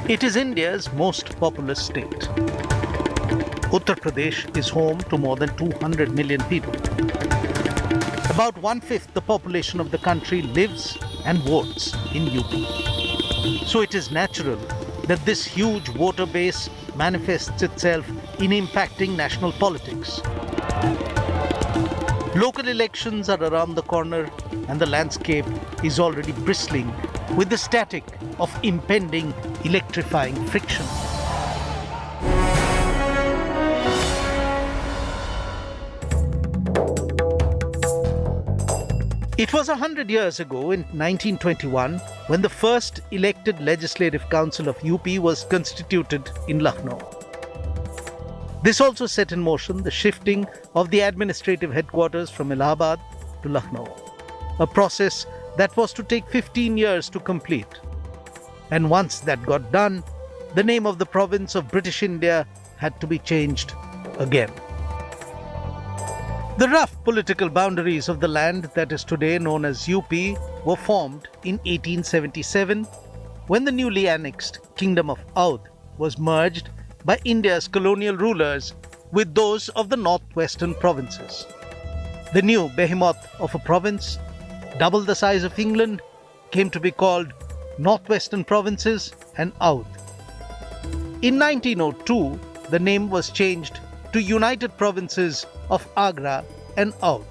It is India's most populous state. Uttar Pradesh is home to more than 200 million people. About 1/5 the population of the country lives and votes in UP. So it is natural that this huge voter base manifests itself in impacting national politics. Local elections are around the corner and the landscape is already bristling with the static of impending electrifying friction. It was 100 years ago in 1921 when the first elected Legislative Council of UP was constituted in Lucknow. This also set in motion the shifting of the administrative headquarters from Allahabad to Lucknow, a process that was to take 15 years to complete. And once that got done, the name of the province of British India had to be changed again. The rough political boundaries of the land that is today known as UP were formed in 1877 when the newly annexed Kingdom of Oudh was merged by India's colonial rulers with those of the northwestern provinces. The new behemoth of a province, double the size of England, came to be called Northwestern Provinces and Oudh. In 1902, the name was changed to United Provinces of Agra and Oudh.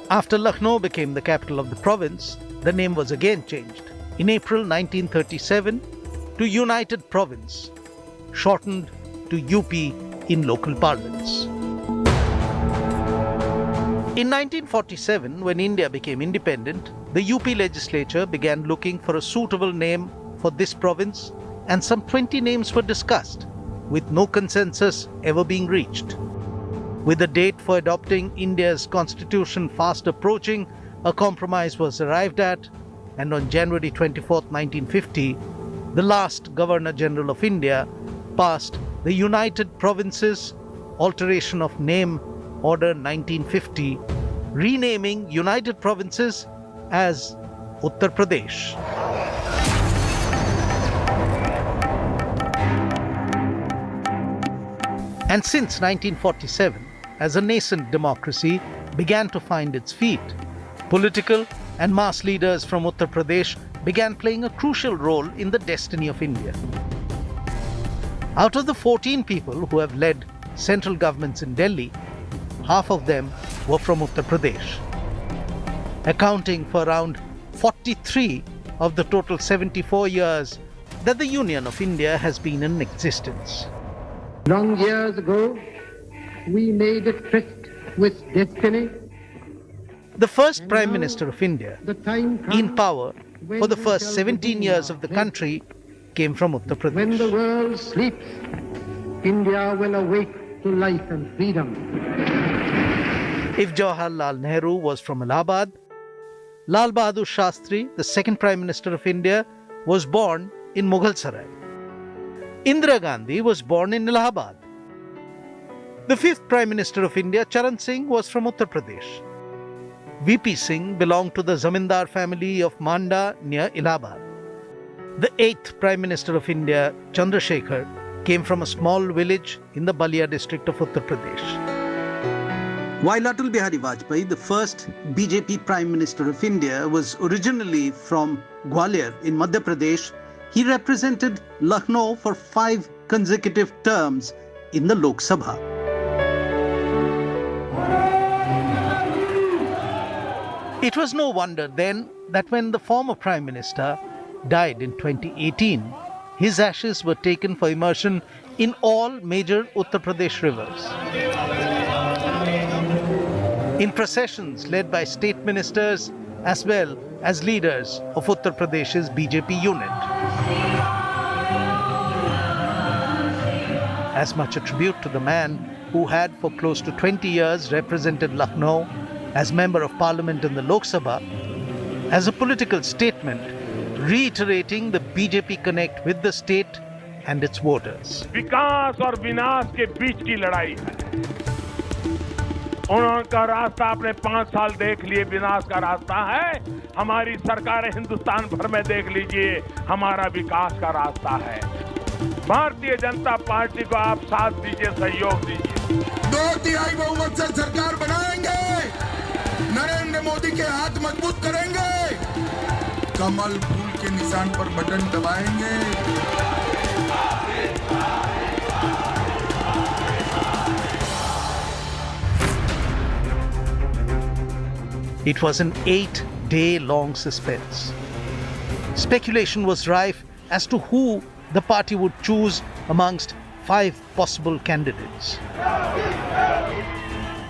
After Lucknow became the capital of the province, the name was again changed in April 1937 to United Province, shortened to UP in local parlance. In 1947, when India became independent, the UP legislature began looking for a suitable name for this province, and some 20 names were discussed, with no consensus ever being reached. With the date for adopting India's constitution fast approaching, a compromise was arrived at, and on January 24, 1950, the last Governor General of India passed the United Provinces Alteration of Name Order 1950, renaming United Provinces as Uttar Pradesh. And since 1947, as a nascent democracy began to find its feet, political and mass leaders from Uttar Pradesh began playing a crucial role in the destiny of India. Out of the 14 people who have led central governments in Delhi, half of them were from Uttar Pradesh, accounting for around 43 of the total 74 years that the Union of India has been in existence. Long years ago, we made a tryst with destiny. The first Prime Minister of India in power for the first 17 years of the country came from Uttar Pradesh. When the world sleeps, India will awake to life and freedom. If Jawaharlal Nehru was from Allahabad, Lal Bahadur Shastri, the second Prime Minister of India, was born in Mughalsarai. Indira Gandhi was born in Allahabad. The fifth Prime Minister of India, Charan Singh, was from Uttar Pradesh. VP Singh belonged to the Zamindar family of Manda near Allahabad. The eighth Prime Minister of India, Chandrasekhar, came from a small village in the Balia district of Uttar Pradesh. While Atal Bihari Vajpayee, the first BJP Prime Minister of India, was originally from Gwalior in Madhya Pradesh, he represented Lucknow for 5 consecutive terms in the Lok Sabha. It was no wonder then that when the former Prime Minister died in 2018, his ashes were taken for immersion in all major Uttar Pradesh rivers. In processions led by state ministers as well as leaders of Uttar Pradesh's BJP unit. As much a tribute to the man who had for close to 20 years represented Lucknow as Member of Parliament in the Lok Sabha, as a political statement reiterating the BJP connect with the state and its voters. विकास और विनाश के बीच की लड़ाई है। उनका रास्ता अपने 5 साल देख लिए, विनाश का रास्ता है। हमारी सरकारें हिंदुस्तान भर में देख लीजिए, हमारा विकास का रास्ता है। भारतीय जनता पार्टी को आप साथ दीजिए, सहयोग दीजिए। 2/3 बहुमत से सरकार बनाएंगे, नरेंद्र मोदी के हाथ मजबूत करेंगे, कमल फूल के निशान पर बटन दबाएंगे। It was an 8-day-long suspense. Speculation was rife as to who the party would choose amongst 5 possible candidates.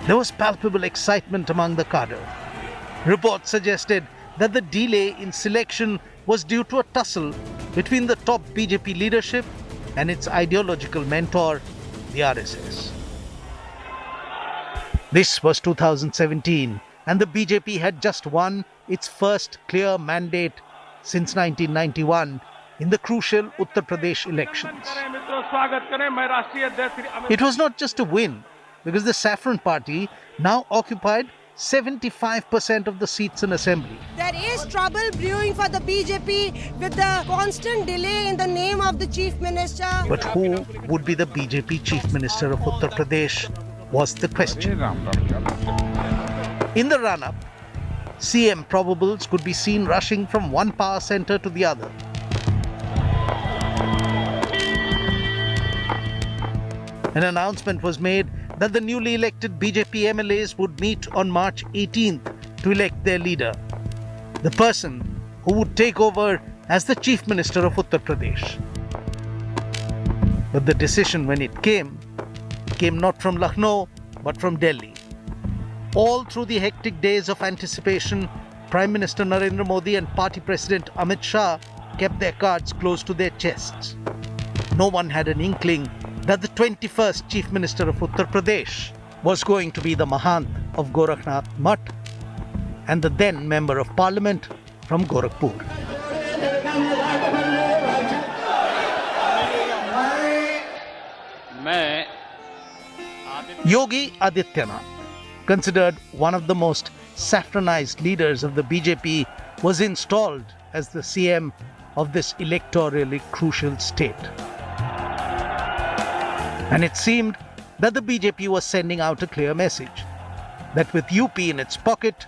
There was palpable excitement among the cadre. Reports suggested that the delay in selection was due to a tussle between the top BJP leadership and its ideological mentor, the RSS. This was 2017, and the BJP had just won its first clear mandate since 1991 in the crucial Uttar Pradesh elections. It was not just a win, because the Saffron Party now occupied 75% of the seats in assembly. There is trouble brewing for the BJP with the constant delay in the name of the Chief Minister. But who would be the BJP Chief Minister of Uttar Pradesh was the question. In the run-up, CM probables could be seen rushing from one power center to the other. An announcement was made that the newly elected BJP MLAs would meet on March 18th to elect their leader, the person who would take over as the Chief Minister of Uttar Pradesh. But the decision, when it came not from Lucknow but from Delhi. All through the hectic days of anticipation, Prime Minister Narendra Modi and Party President Amit Shah kept their cards close to their chests. No one had an inkling that the 21st Chief Minister of Uttar Pradesh was going to be the Mahant of Gorakhnath Mutt and the then Member of Parliament from Gorakhpur. Yogi Adityanath, considered one of the most saffronized leaders of the BJP, was installed as the CM of this electorally crucial state. And it seemed that the BJP was sending out a clear message that with UP in its pocket,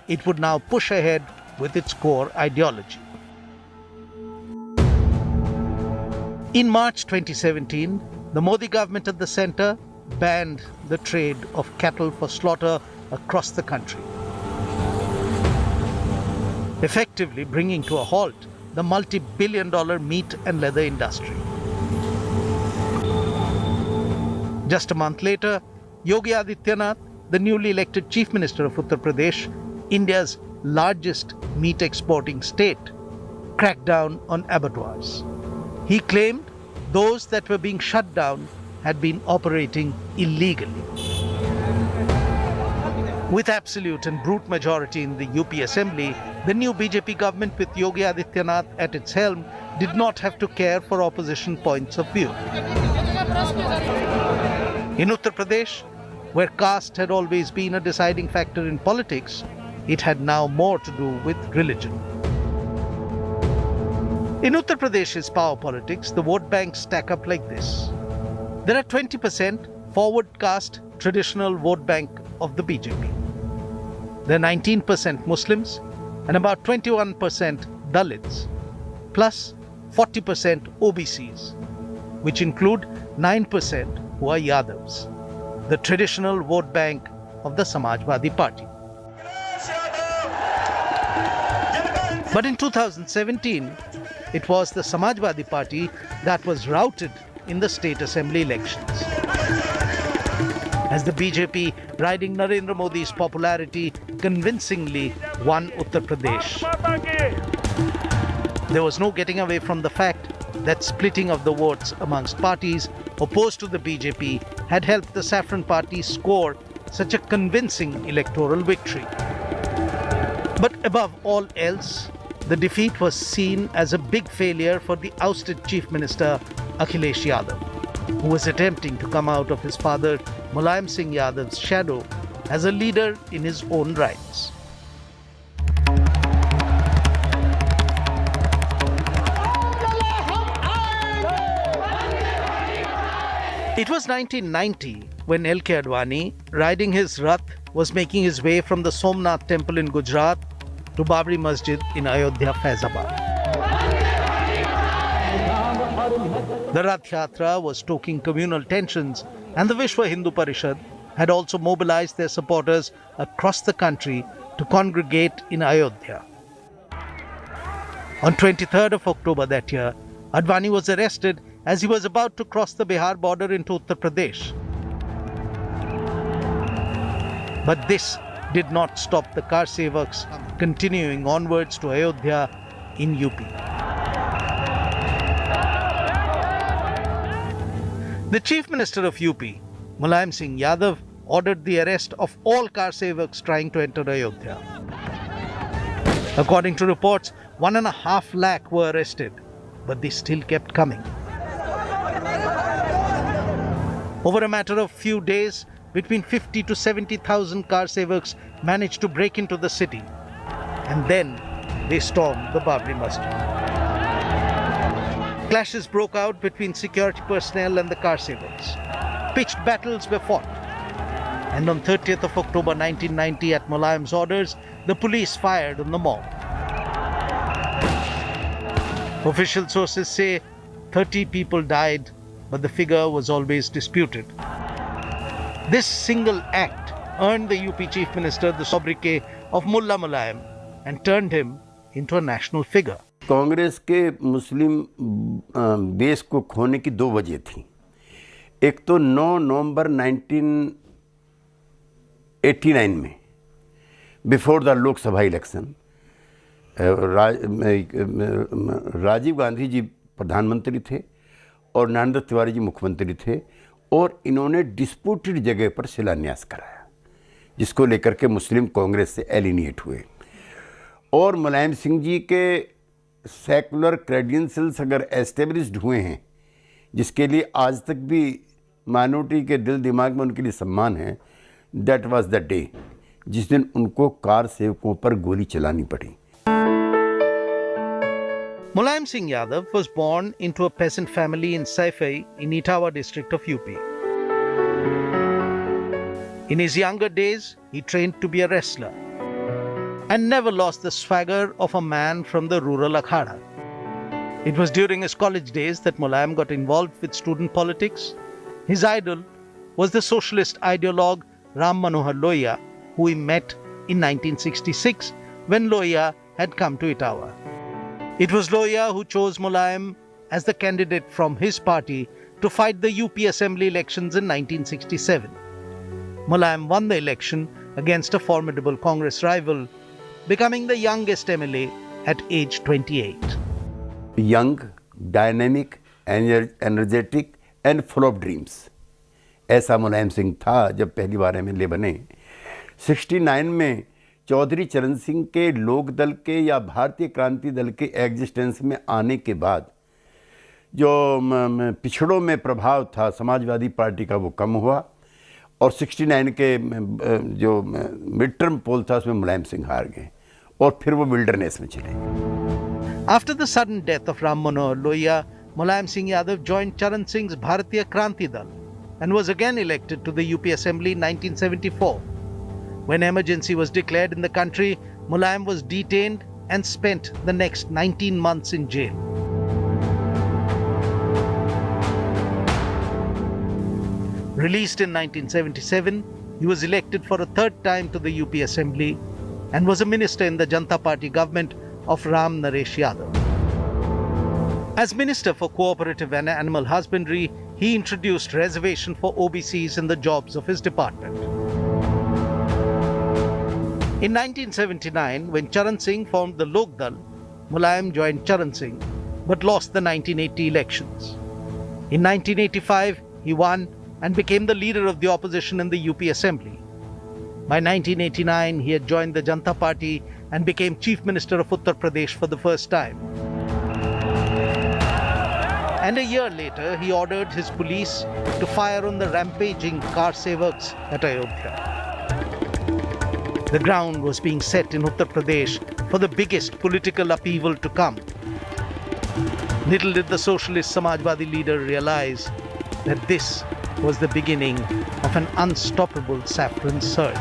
it would now push ahead with its core ideology. In March 2017, the Modi government at the centre banned the trade of cattle for slaughter across the country, effectively bringing to a halt the multi-billion-dollar meat and leather industry. Just a month later, Yogi Adityanath, the newly elected Chief Minister of Uttar Pradesh, India's largest meat exporting state, cracked down on abattoirs. He claimed those that were being shut down had been operating illegally. With absolute and brute majority in the UP Assembly, the new BJP government with Yogi Adityanath at its helm did not have to care for opposition points of view. In Uttar Pradesh, where caste had always been a deciding factor in politics, it had now more to do with religion. In Uttar Pradesh's power politics, the vote banks stack up like this. There are 20% forward caste traditional vote bank of the BJP. There are 19% Muslims and about 21% Dalits, plus 40% OBCs, which include 9% who are Yadavs, the traditional vote bank of the Samajwadi Party. But in 2017, it was the Samajwadi Party that was routed in the state assembly elections. As the BJP, riding Narendra Modi's popularity, convincingly won Uttar Pradesh. There was no getting away from the fact that splitting of the votes amongst parties opposed to the BJP had helped the Saffron Party score such a convincing electoral victory. But above all else, the defeat was seen as a big failure for the ousted Chief Minister Akhilesh Yadav, who was attempting to come out of his father Mulayam Singh Yadav's shadow as a leader in his own rights. It was 1990 when L.K. Advani, riding his Rath, was making his way from the Somnath temple in Gujarat to Babri Masjid in Ayodhya, Faizabad. The Rath Yatra was stoking communal tensions, and the Vishwa Hindu Parishad had also mobilized their supporters across the country to congregate in Ayodhya. On 23rd of October that year, Advani was arrested as he was about to cross the Bihar border into Uttar Pradesh. But this did not stop the car sevaks continuing onwards to Ayodhya in UP. The Chief Minister of UP, Mulayam Singh Yadav, ordered the arrest of all car sevaks trying to enter Ayodhya. According to reports, 1.5 lakh were arrested, but they still kept coming. Over a matter of few days, between 50 to 70,000 car sevaks managed to break into the city, and then they stormed the Babri Masjid. Clashes broke out between security personnel and the car sevaks. Pitched battles were fought, and on 30th of October 1990, at Mulayam's orders, the police fired on the mob. Official sources say 30 people died, but the figure was always disputed. This single act earned the UP Chief Minister the sobriquet of Mullah Mulayam and turned him into a national figure. Congress के मुस्लिम base को खोने की दो वजह थी। एक तो 9 नवंबर 1989 में before the Lok Sabha election Rajiv Gandhi ji प्रधानमंत्री थे और नरेंद्र तिवारी जी मुख्यमंत्री थे, और इन्होंने डिस्प्यूटेड जगह पर शिलान्यास कराया, जिसको लेकर के मुस्लिम कांग्रेस से एलिनिएट हुए। और मुलायम सिंह जी के सेकुलर क्रेडेंशियल्स अगर एस्टेब्लिश्ड हुए हैं, जिसके लिए आज तक भी माइनॉरिटी के दिल दिमाग में उनके लिए सम्मान है, दैट वाज द डे जिस दिन उनको कार सेवकों पर गोली चलानी पड़ी। Mulayam Singh Yadav was born into a peasant family in Saifai in Etawah district of UP. In his younger days, he trained to be a wrestler and never lost the swagger of a man from the rural akhada. It was during his college days that Mulayam got involved with student politics. His idol was the socialist ideologue Ram Manohar Lohia, who he met in 1966 when Lohia had come to Etawah. It was Lohia who chose Mulayam as the candidate from his party to fight the UP Assembly elections in 1967. Mulayam won the election against a formidable Congress rival, becoming the youngest MLA at age 28. Young, dynamic, energetic and full of dreams. ऐसा मुलायम सिंह था जब पहली बार MLA बने। 69 में चौधरी चरण सिंह के लोक दल के या भारतीय क्रांति दल के एग्जिस्टेंस में आने के बाद जो पिछड़ों में प्रभाव था समाजवादी पार्टी का, वो कम हुआ, और 69 के जो मिड टर्म पोल था उसमें मुलायम सिंह हार गए और फिर वो विल्डरनेस में चले। After the sudden death of Ram Manohar Lohia, Mulayam Singh Yadav joined Charan Singh's Bharatiya Kranti Dal and was again elected to the UP Assembly in 1974. When emergency was declared in the country, Mulayam was detained and spent the next 19 months in jail. Released in 1977, he was elected for a third time to the UP Assembly and was a minister in the Janata Party government of Ram Naresh Yadav. As Minister for Cooperative and Animal Husbandry, he introduced reservation for OBCs in the jobs of his department. In 1979, when Charan Singh formed the Lok Dal, Mulayam joined Charan Singh but lost the 1980 elections. In 1985, he won and became the leader of the opposition in the UP Assembly. By 1989, he had joined the Janata Party and became Chief Minister of Uttar Pradesh for the first time. And a year later, he ordered his police to fire on the rampaging car sevaks at Ayodhya. The ground was being set in Uttar Pradesh for the biggest political upheaval to come. Little did the socialist Samajwadi leader realize that this was the beginning of an unstoppable saffron surge.